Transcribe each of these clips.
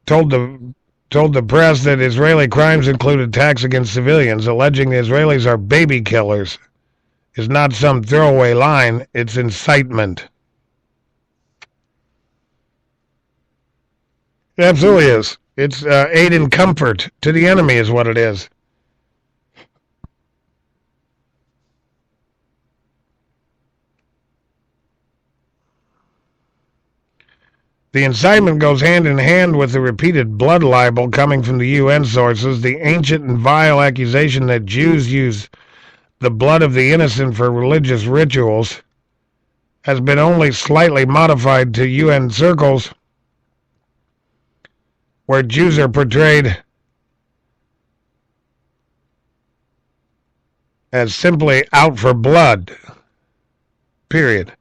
told the press that Israeli crimes include attacks against civilians, alleging the Israelis are baby killers. Is not some throwaway line, it's incitement. It absolutely is. It's aid and comfort to the enemy is what it is. The incitement goes hand in hand with the repeated blood libel coming from the UN sources, the ancient and vile accusation that Jews use the blood of the innocent for religious rituals has been only slightly modified to UN circles, where Jews are portrayed as simply out for blood. Period.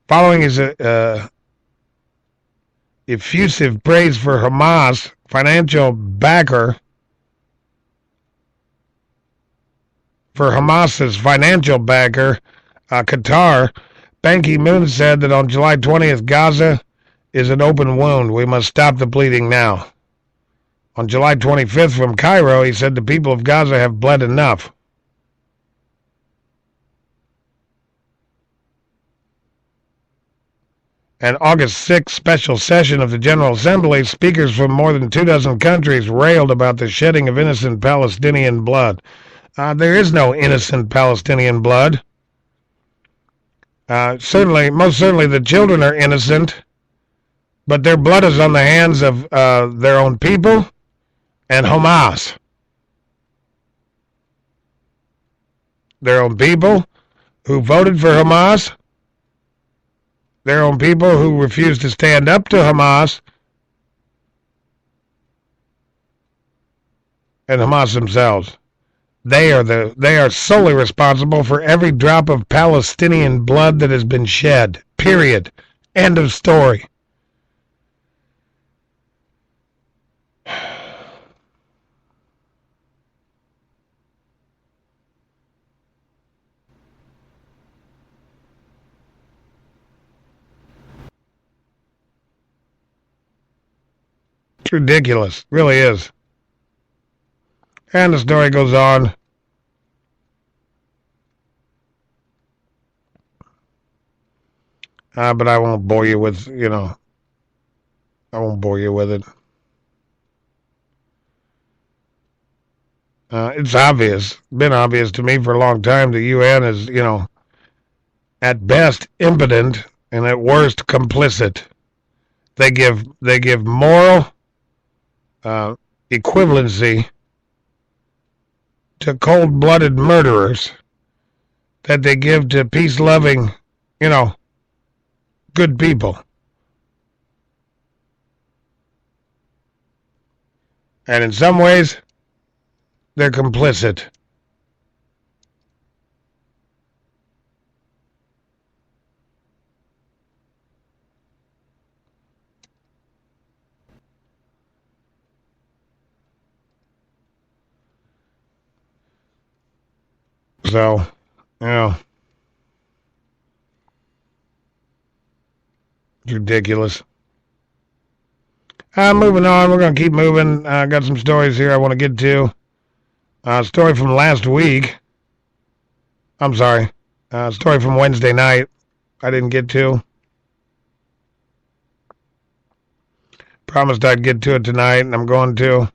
Following his effusive praise for Hamas, Hamas's financial backer, Qatar, Ban Ki-moon said that on July 20th, Gaza is an open wound. We must stop the bleeding now. On July 25th from Cairo, he said the people of Gaza have bled enough. An August 6th special session of the General Assembly, speakers from more than 24 countries railed about the shedding of innocent Palestinian blood. There is no innocent Palestinian blood. Most certainly the children are innocent, but their blood is on the hands of their own people and Hamas. Their own people who voted for Hamas, their own people who refused to stand up to Hamas, and Hamas themselves. They are solely responsible for every drop of Palestinian blood that has been shed. Period. End of story. It's ridiculous. It really is. And the story goes on. But I won't bore you with, I won't bore you with it. It's obvious, been obvious to me for a long time, the UN is, at best impotent and at worst complicit. They give moral equivalency to cold-blooded murderers that they give to peace-loving, good people. And in some ways, they're complicit. So, it's ridiculous. Moving on, we're going to keep moving. I got some stories here I want to get to. Story from last week. I'm sorry. Story from Wednesday night I didn't get to. Promised I'd get to it tonight, and I'm going to.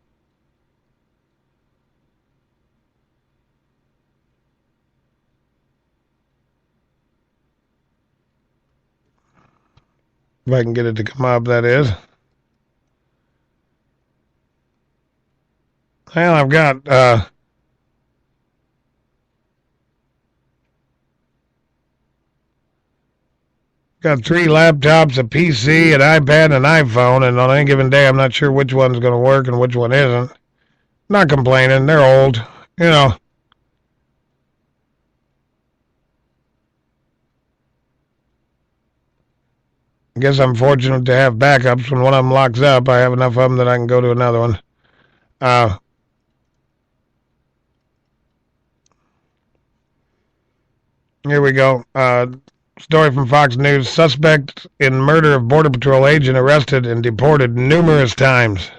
If I can get it to come up, that is. Well, I've got 3 laptops, a PC, an iPad, and an iPhone, and on any given day, I'm not sure which one's going to work and which one isn't. Not complaining. They're old. I guess I'm fortunate to have backups. When one of them locks up, I have enough of them that I can go to another one. Here we go. Story from Fox News. Suspect in murder of Border Patrol agent arrested and deported numerous times.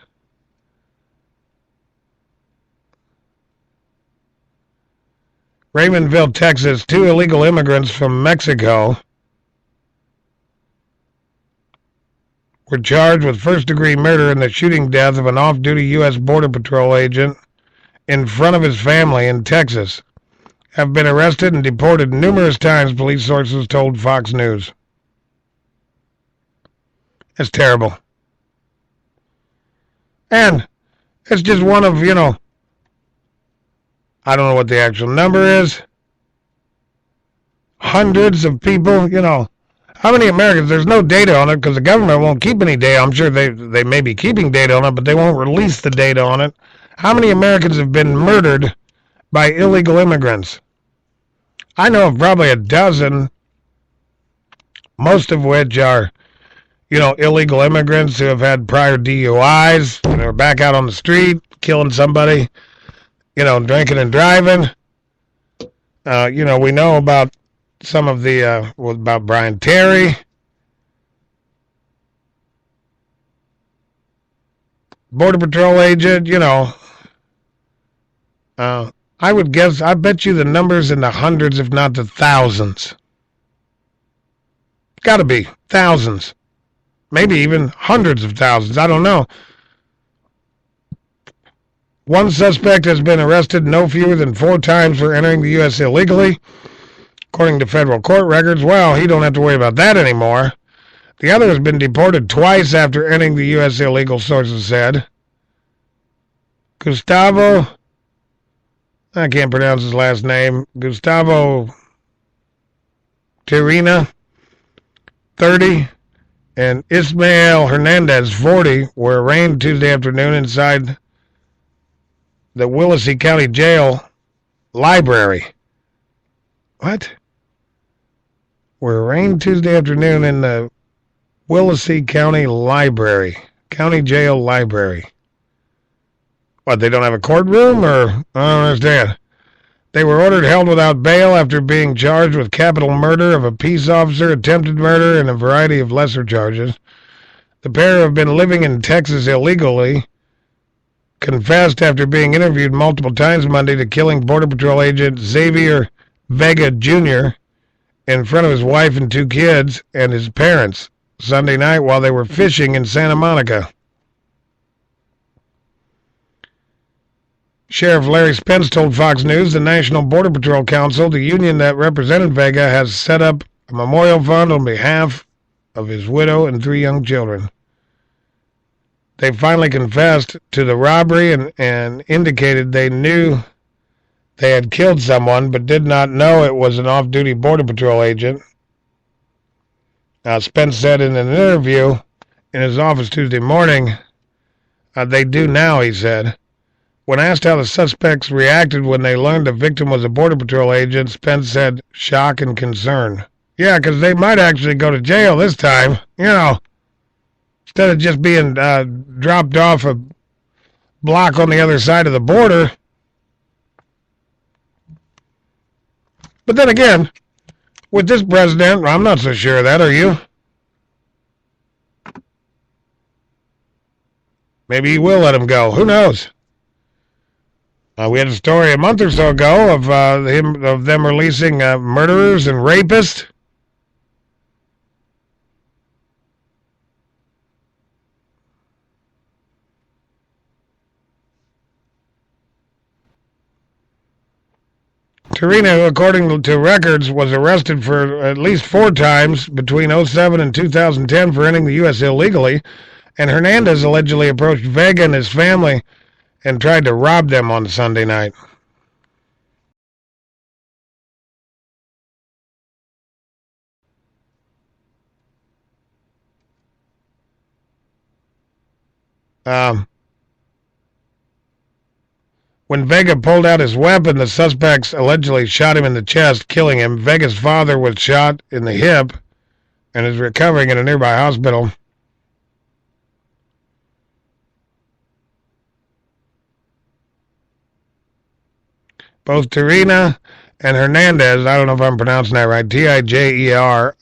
Raymondville, Texas. 2 illegal immigrants from Mexico were charged with first-degree murder in the shooting death of an off-duty U.S. Border Patrol agent in front of his family in Texas. Have been arrested and deported numerous times, police sources told Fox News. It's terrible. And it's just one of, I don't know what the actual number is. Hundreds of people, How many Americans? There's no data on it because the government won't keep any data. I'm sure they may be keeping data on it, but they won't release the data on it. How many Americans have been murdered by illegal immigrants? I know of probably a dozen, most of which are, illegal immigrants who have had prior DUIs and are back out on the street killing somebody, drinking and driving. We know about some of the, about Brian Terry. Border Patrol agent, I would guess, I bet you the number's in the hundreds, if not the thousands. Gotta be. Thousands. Maybe even hundreds of thousands. I don't know. One suspect has been arrested no fewer than 4 times for entering the U.S. illegally. According to federal court records, well, he don't have to worry about that anymore. The other has been deported twice after entering the U.S. illegal, sources said. Gustavo, I can't pronounce his last name, Gustavo Tirina, 30, and Ismael Hernandez, 40, were arraigned Tuesday afternoon inside the Willacy County Jail library. What? Were arraigned Tuesday afternoon in the Willacy County Library, County Jail Library. What, they don't have a courtroom, or? I don't understand. They were ordered held without bail after being charged with capital murder of a peace officer, attempted murder, and a variety of lesser charges. The pair have been living in Texas illegally, confessed after being interviewed multiple times Monday to killing Border Patrol agent Xavier Vega Jr. in front of his wife and 2 kids and his parents Sunday night while they were fishing in Santa Monica. Sheriff Larry Spence told Fox News the National Border Patrol Council, the union that represented Vega, has set up a memorial fund on behalf of his widow and 3 young children. They finally confessed to the robbery and indicated they knew they had killed someone but did not know it was an off-duty Border Patrol agent. Spence said in an interview in his office Tuesday morning, they do now, he said. When asked how the suspects reacted when they learned the victim was a Border Patrol agent, Spence said, shock and concern. Yeah, because they might actually go to jail this time, instead of just being dropped off a block on the other side of the border. But then again, with this president, I'm not so sure of that, are you? Maybe he will let him go. Who knows? We had a story a month or so ago of them releasing murderers and rapists. Tirina, who according to records was arrested for at least 4 times between 2007 and 2010 for entering the U.S. illegally, and Hernandez allegedly approached Vega and his family and tried to rob them on Sunday night. When Vega pulled out his weapon, the suspects allegedly shot him in the chest, killing him. Vega's father was shot in the hip and is recovering in a nearby hospital. Both Tirina And Hernandez, I don't know if I'm pronouncing that right, Tijerina,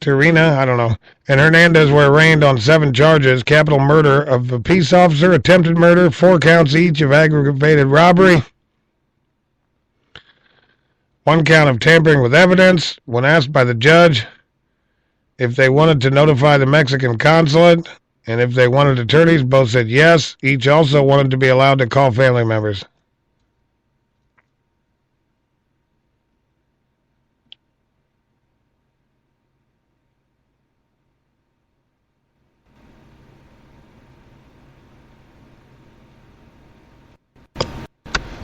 Tirina, I don't know. And Hernandez were arraigned on 7 charges: capital murder of a peace officer, attempted murder, 4 counts each of aggravated robbery, 1 count of tampering with evidence. When asked by the judge if they wanted to notify the Mexican consulate and if they wanted attorneys, both said yes. Each also wanted to be allowed to call family members.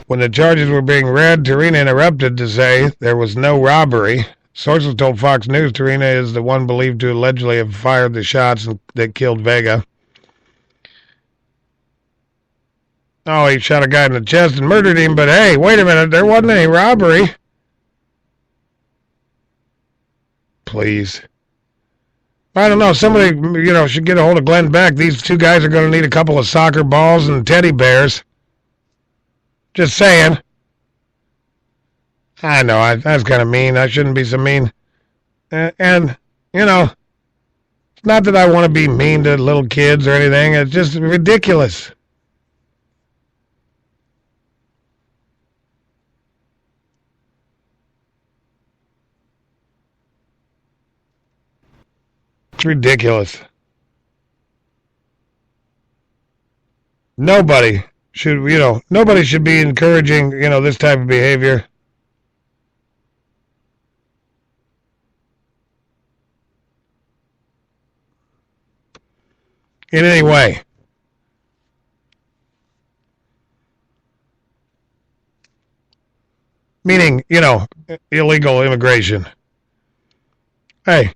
When the charges were being read, Tirina interrupted to say there was no robbery. Sources told Fox News Tirina is the one believed to allegedly have fired the shots that killed Vega. Oh, he shot a guy in the chest and murdered him, but hey, wait a minute, there wasn't any robbery. Please. I don't know, somebody, should get a hold of Glenn Beck. These 2 guys are going to need a couple of soccer balls and teddy bears. Just saying. I know, that's kind of mean. I shouldn't be so mean. And, it's not that I want to be mean to little kids or anything. It's just ridiculous. It's ridiculous. Nobody should be encouraging, this type of behavior. In any way. Meaning, illegal immigration. Hey,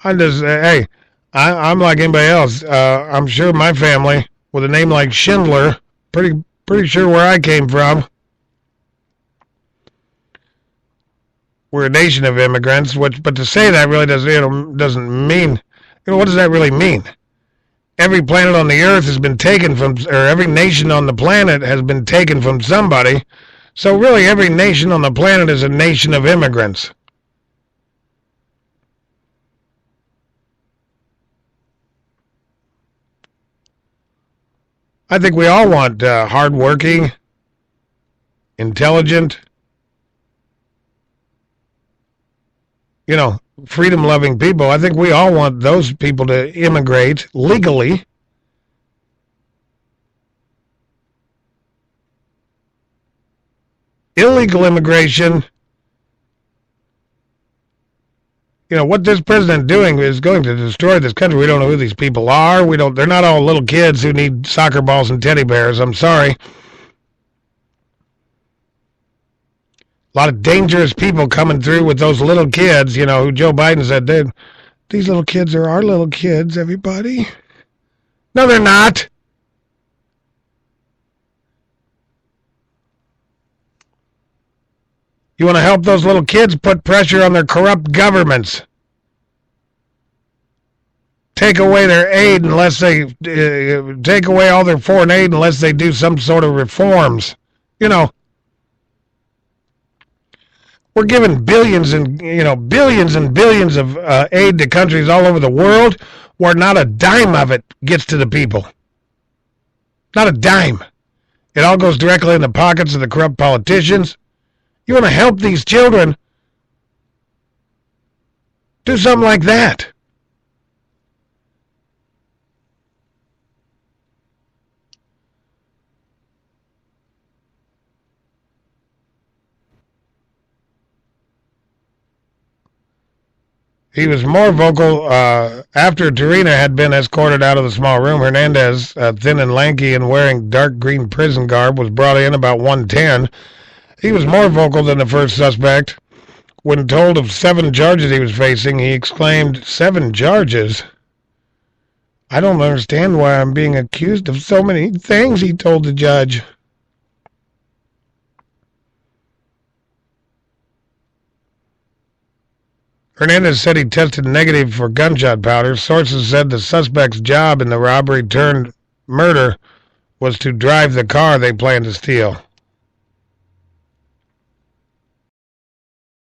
I'm like anybody else. I'm sure my family, with a name like Schindler, pretty sure where I came from. We're a nation of immigrants, but to say that really doesn't mean, what does that really mean? Every planet on the earth has been taken from, or every nation on the planet has been taken from somebody. So really every nation on the planet is a nation of immigrants. I think we all want hardworking, intelligent, freedom-loving people. I think we all want those people to immigrate legally. Illegal immigration, what this president doing is going to destroy this country. We don't know who these people are. They're not all little kids who need soccer balls and teddy bears. I'm sorry. A lot of dangerous people coming through with those little kids, who Joe Biden said, these little kids are our little kids, everybody. No, they're not. You want to help those little kids? Put pressure on their corrupt governments. Take away their aid unless they take away all their foreign aid unless they do some sort of reforms. We're giving billions and billions of aid to countries all over the world where not a dime of it gets to the people. Not a dime. It all goes directly in the pockets of the corrupt politicians. You want to help these children? Do something like that. He was more vocal after Tirina had been escorted out of the small room. Hernandez, thin and lanky and wearing dark green prison garb, was brought in about 1:10. He was more vocal than the first suspect. When told of 7 charges he was facing, he exclaimed, 7 charges? I don't understand why I'm being accused of so many things, he told the judge. Hernandez said he tested negative for gunshot powder. Sources said the suspect's job in the robbery turned murder was to drive the car they planned to steal.